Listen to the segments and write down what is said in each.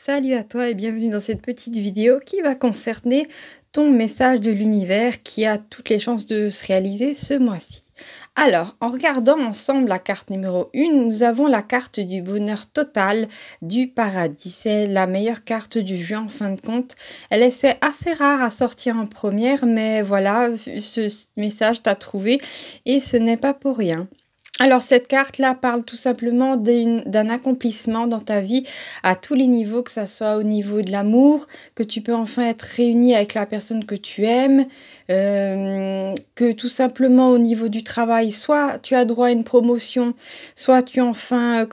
Salut à toi et bienvenue dans cette petite vidéo qui va concerner ton message de l'univers qui a toutes les chances de se réaliser ce mois-ci. Alors, en regardant ensemble la carte numéro 1, nous avons la carte du bonheur total du paradis. C'est la meilleure carte du jeu en fin de compte. Elle est assez rare à sortir en première, mais voilà, ce message t'a trouvé et ce n'est pas pour rien. Alors cette carte-là parle tout simplement d'un accomplissement dans ta vie à tous les niveaux, que ça soit au niveau de l'amour, que tu peux enfin être réuni avec la personne que tu aimes, que tout simplement au niveau du travail, soit tu as droit à une promotion, soit tu as enfin,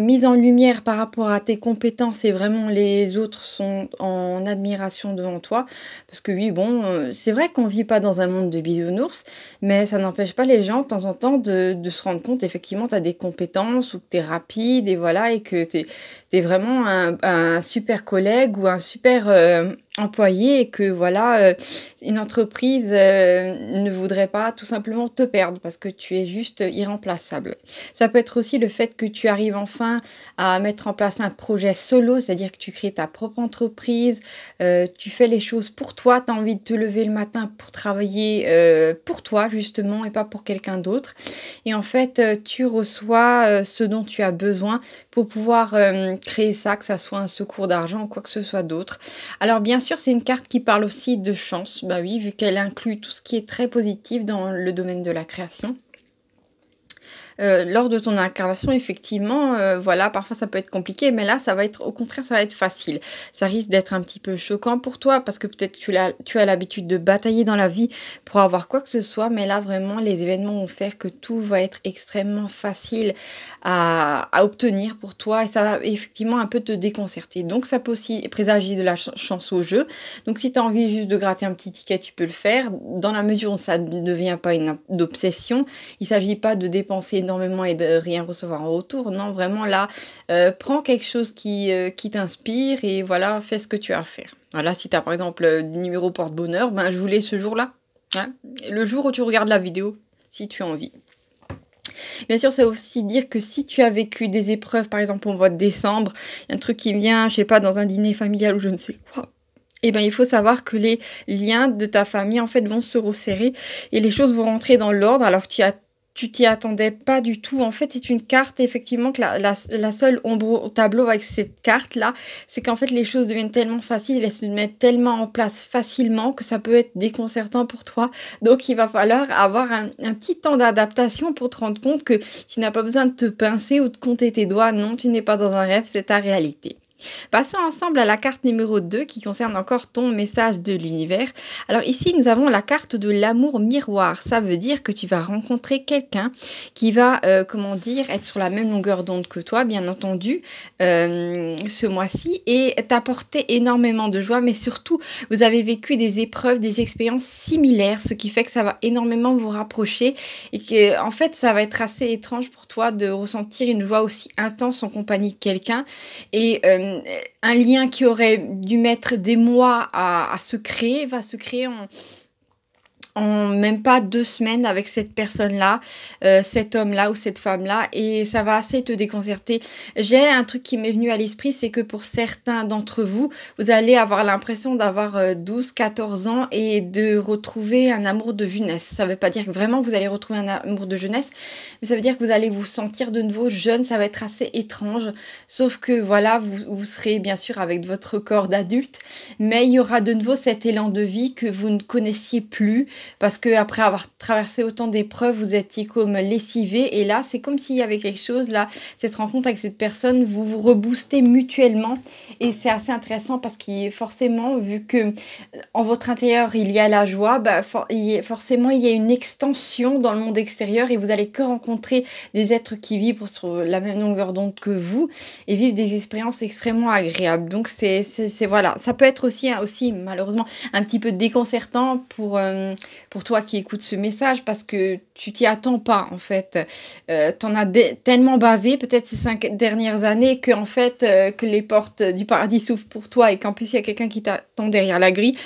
mise en lumière par rapport à tes compétences et vraiment les autres sont en admiration devant toi. Parce que oui, bon, c'est vrai qu'on vit pas dans un monde de bisounours, mais ça n'empêche pas les gens de temps en temps de se rendre compte, effectivement, tu as des compétences ou que tu es rapide et voilà, et que tu es vraiment un super collègue ou un super employé et que voilà, une entreprise ne voudrait pas tout simplement te perdre parce que tu es juste irremplaçable. Ça peut être aussi le fait que tu arrives enfin à mettre en place un projet solo, c'est-à-dire que tu crées ta propre entreprise, tu fais les choses pour toi, tu as envie de te lever le matin pour travailler pour toi justement et pas pour quelqu'un d'autre. Et en fait, tu reçois ce dont tu as besoin pour pouvoir créer ça, que ça soit un secours d'argent ou quoi que ce soit d'autre. Alors bien sûr, c'est une carte qui parle aussi de chance, bah oui, vu qu'elle inclut tout ce qui est très positif dans le domaine de la création. Lors de ton incarnation, effectivement, voilà, parfois ça peut être compliqué, mais là, ça va être, au contraire, ça va être facile. Ça risque d'être un petit peu choquant pour toi, parce que peut-être que tu as l'habitude de batailler dans la vie pour avoir quoi que ce soit, mais là, vraiment, les événements vont faire que tout va être extrêmement facile à obtenir pour toi, et ça va effectivement un peu te déconcerter. Donc, ça peut aussi présager de la chance au jeu. Donc, si tu as envie juste de gratter un petit ticket, tu peux le faire, dans la mesure où ça ne devient pas une obsession. Il ne s'agit pas de dépenser énormément et de rien recevoir en retour. Non, vraiment là, prends quelque chose qui t'inspire et voilà, fais ce que tu as à faire. Voilà, si tu as par exemple des numéros porte-bonheur, ben je voulais ce jour-là. Hein, le jour où tu regardes la vidéo, si tu as envie. Bien sûr, ça veut aussi dire que si tu as vécu des épreuves, par exemple au mois de décembre, un truc qui vient, je sais pas, dans un dîner familial ou je ne sais quoi, eh ben, il faut savoir que les liens de ta famille, en fait, vont se resserrer et les choses vont rentrer dans l'ordre alors que tu t'y attendais pas du tout. En fait, c'est une carte, effectivement, que la seule ombre au tableau avec cette carte-là, c'est qu'en fait, les choses deviennent tellement faciles, elles se mettent tellement en place facilement que ça peut être déconcertant pour toi. Donc, il va falloir avoir un petit temps d'adaptation pour te rendre compte que tu n'as pas besoin de te pincer ou de compter tes doigts. Non, tu n'es pas dans un rêve, c'est ta réalité. Passons ensemble à la carte numéro 2 qui concerne encore ton message de l'univers. Alors ici, nous avons la carte de l'amour miroir. Ça veut dire que tu vas rencontrer quelqu'un qui va, être sur la même longueur d'onde que toi, bien entendu, ce mois-ci, et t'apporter énormément de joie, mais surtout, vous avez vécu des épreuves, des expériences similaires, ce qui fait que ça va énormément vous rapprocher et que, en fait, ça va être assez étrange pour toi de ressentir une joie aussi intense en compagnie de quelqu'un et un lien qui aurait dû mettre des mois à se créer, va se créer en même pas 2 semaines avec cette personne-là, cet homme-là ou cette femme-là, et ça va assez te déconcerter. J'ai un truc qui m'est venu à l'esprit, c'est que pour certains d'entre vous, vous allez avoir l'impression d'avoir 12, 14 ans et de retrouver un amour de jeunesse. Ça veut pas dire que vraiment vous allez retrouver un amour de jeunesse, mais ça veut dire que vous allez vous sentir de nouveau jeune, ça va être assez étrange, sauf que voilà, vous serez bien sûr avec votre corps d'adulte, mais il y aura de nouveau cet élan de vie que vous ne connaissiez plus, parce que après avoir traversé autant d'épreuves, vous étiez comme lessivé et là, c'est comme s'il y avait quelque chose, là, cette rencontre avec cette personne, vous vous reboostez mutuellement et c'est assez intéressant parce qu'il forcément, vu que en votre intérieur, il y a la joie, bah, forcément, il y a une extension dans le monde extérieur et vous allez que rencontrer des êtres qui vivent sur la même longueur d'onde que vous et vivent des expériences extrêmement agréables. Donc, c'est voilà, ça peut être aussi malheureusement un petit peu déconcertant pour toi qui écoutes ce message parce que tu t'y attends pas en fait. T'en as tellement bavé peut-être ces 5 dernières années que en fait que les portes du paradis s'ouvrent pour toi et qu'en plus il y a quelqu'un qui t'attend derrière la grille.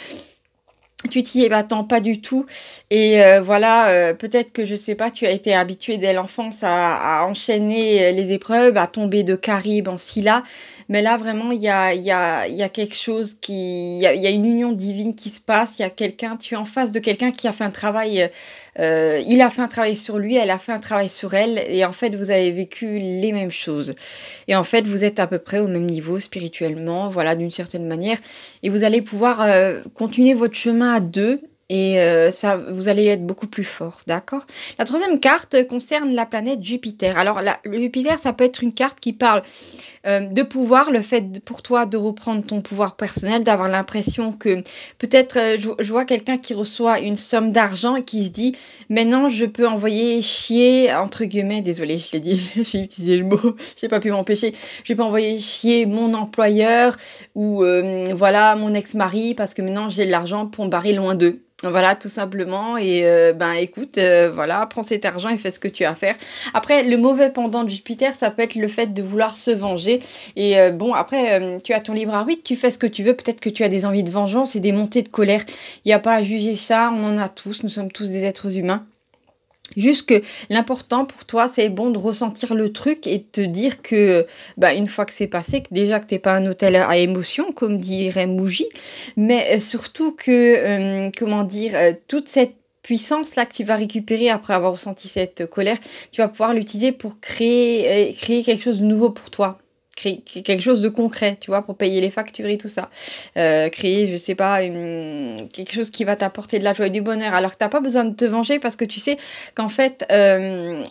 tu t'y attends pas du tout et voilà, peut-être que je sais pas, tu as été habitué dès l'enfance à enchaîner les épreuves, à tomber de Caribe en Scylla, mais là vraiment il y a quelque chose il y a une union divine qui se passe, il y a quelqu'un, tu es en face de quelqu'un qui a fait un travail, il a fait un travail sur lui, elle a fait un travail sur elle et en fait vous avez vécu les mêmes choses et en fait vous êtes à peu près au même niveau spirituellement, voilà d'une certaine manière et vous allez pouvoir continuer votre chemin à deux et ça, vous allez être beaucoup plus fort, d'accord? La troisième carte concerne la planète Jupiter. Alors, le Jupiter, ça peut être une carte qui parle de pouvoir, le fait pour toi de reprendre ton pouvoir personnel, d'avoir l'impression que peut-être, je vois quelqu'un qui reçoit une somme d'argent et qui se dit, maintenant je peux envoyer chier, entre guillemets, désolé, je l'ai dit, j'ai utilisé le mot, j'ai pas pu m'empêcher, je peux envoyer chier mon employeur ou voilà mon ex-mari parce que maintenant j'ai de l'argent pour me barrer loin d'eux. Voilà, tout simplement. Et ben écoute, voilà, prends cet argent et fais ce que tu as à faire. Après, le mauvais pendant de Jupiter, ça peut être le fait de vouloir se venger. Et bon, après, tu as ton libre arbitre, tu fais ce que tu veux. Peut-être que tu as des envies de vengeance et des montées de colère. Il n'y a pas à juger ça, on en a tous, nous sommes tous des êtres humains. Juste que l'important pour toi, c'est bon de ressentir le truc et de te dire que, bah, une fois que c'est passé, que déjà que t'es pas un hôtel à émotion, comme dirait Mouji, mais surtout que, comment dire, toute cette puissance-là que tu vas récupérer après avoir ressenti cette colère, tu vas pouvoir l'utiliser pour créer quelque chose de nouveau pour toi. Créer quelque chose de concret, tu vois, pour payer les factures et tout ça. Créer, je sais pas, quelque chose qui va t'apporter de la joie et du bonheur, alors que t'as pas besoin de te venger parce que tu sais qu'en fait,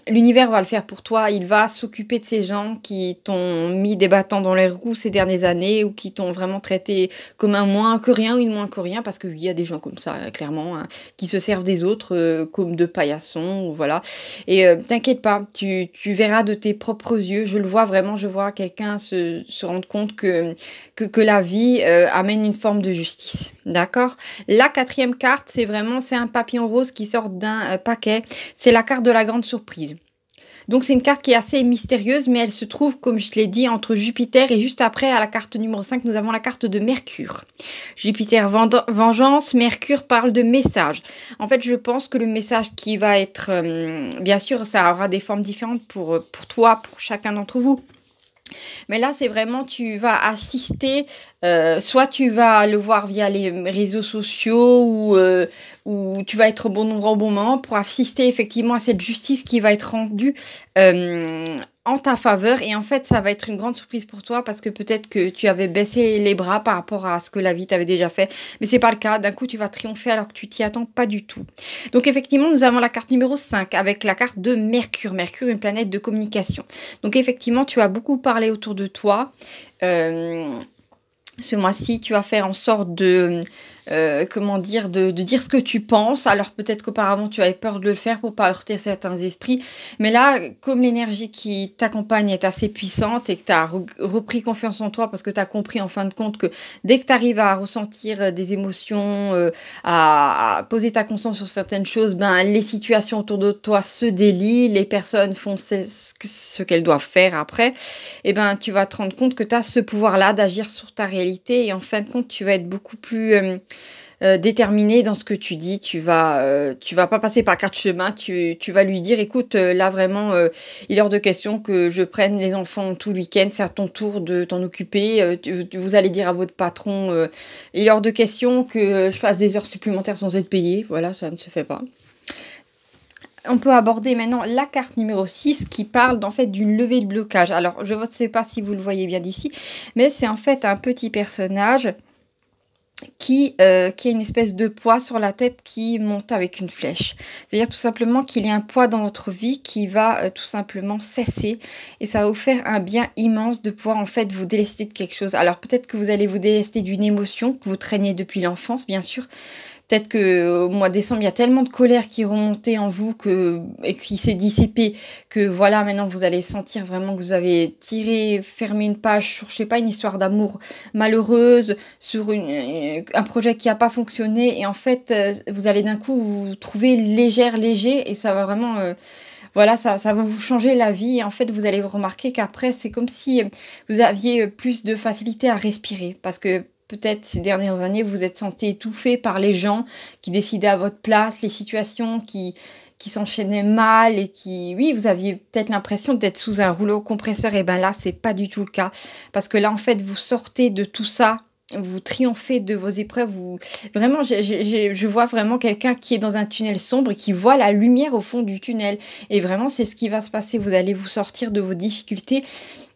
l'univers va le faire pour toi. Il va s'occuper de ces gens qui t'ont mis des bâtons dans les roues ces dernières années ou qui t'ont vraiment traité comme un moins que rien ou une moins que rien, parce qu'il y a des gens comme ça, clairement, hein, qui se servent des autres comme de paillassons, ou voilà. Et t'inquiète pas, tu verras de tes propres yeux, je le vois vraiment, je vois quelqu'un se rendre compte que la vie amène une forme de justice. D'accord? La quatrième carte, c'est un papillon rose qui sort d'un paquet. C'est la carte de la grande surprise. Donc c'est une carte qui est assez mystérieuse, mais elle se trouve, comme je l'ai dit, entre Jupiter et juste après, à la carte numéro 5, nous avons la carte de Mercure. Jupiter, vengeance, Mercure parle de message. En fait, je pense que le message qui va être... bien sûr, ça aura des formes différentes pour toi, pour chacun d'entre vous. Mais là, c'est vraiment, tu vas assister, soit tu vas le voir via les réseaux sociaux ou tu vas être au bon endroit au bon moment pour assister effectivement à cette justice qui va être rendue en ta faveur. Et en fait, ça va être une grande surprise pour toi parce que peut-être que tu avais baissé les bras par rapport à ce que la vie t'avait déjà fait. Mais c'est pas le cas. D'un coup, tu vas triompher alors que tu t'y attends pas du tout. Donc effectivement, nous avons la carte numéro 5 avec la carte de Mercure. Mercure, une planète de communication. Donc effectivement, tu as beaucoup parlé autour de toi. Ce mois-ci, tu vas faire en sorte de... comment dire, de dire ce que tu penses. Alors peut-être qu'auparavant tu avais peur de le faire pour pas heurter certains esprits, mais là, comme l'énergie qui t'accompagne est assez puissante et que tu as repris confiance en toi parce que tu as compris en fin de compte que dès que tu arrives à ressentir des émotions, à poser ta conscience sur certaines choses, ben les situations autour de toi se délient, les personnes font ce qu'elles doivent faire après, et ben tu vas te rendre compte que tu as ce pouvoir-là d'agir sur ta réalité et en fin de compte tu vas être beaucoup plus déterminé dans ce que tu dis. Tu vas pas passer par quatre chemins, tu vas lui dire écoute, là vraiment il est hors de question que je prenne les enfants tout le week-end, c'est à ton tour de t'en occuper, vous allez dire à votre patron il est hors de question que je fasse des heures supplémentaires sans être payé, voilà, ça ne se fait pas. On peut aborder maintenant la carte numéro 6 qui parle en fait d'une levée de blocage. Alors je ne sais pas si vous le voyez bien d'ici, mais c'est en fait un petit personnage qui a une espèce de poids sur la tête qui monte avec une flèche. C'est-à-dire tout simplement qu'il y a un poids dans votre vie qui va tout simplement cesser et ça va vous faire un bien immense de pouvoir en fait vous délester de quelque chose. Alors peut-être que vous allez vous délester d'une émotion que vous traînez depuis l'enfance, bien sûr. Peut-être qu'au mois de décembre, il y a tellement de colère qui est remontée en vous et qui s'est dissipée que voilà, maintenant vous allez sentir vraiment que vous avez fermé une page sur, je sais pas, une histoire d'amour malheureuse, sur un projet qui n'a pas fonctionné. Et en fait, vous allez d'un coup vous trouver léger et ça va vraiment... voilà, ça va vous changer la vie. Et en fait, vous allez remarquer qu'après, c'est comme si vous aviez plus de facilité à respirer. Parce que peut-être ces dernières années, vous vous êtes senti étouffé par les gens qui décidaient à votre place, les situations qui s'enchaînaient mal et qui, oui, vous aviez peut-être l'impression d'être sous un rouleau compresseur. Et ben là, c'est pas du tout le cas. Parce que là, en fait, vous sortez de tout ça. Vous triomphez de vos épreuves. Vraiment, je vois vraiment quelqu'un qui est dans un tunnel sombre et qui voit la lumière au fond du tunnel. Et vraiment, c'est ce qui va se passer. Vous allez vous sortir de vos difficultés.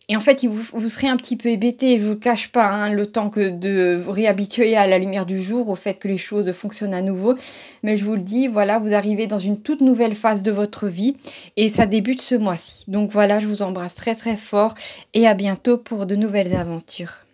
Et en fait, vous serez un petit peu hébété, je vous le cache pas, hein, le temps que de vous réhabituer à la lumière du jour, au fait que les choses fonctionnent à nouveau. Mais je vous le dis, voilà, vous arrivez dans une toute nouvelle phase de votre vie et ça débute ce mois-ci. Donc voilà, je vous embrasse très très fort et à bientôt pour de nouvelles aventures.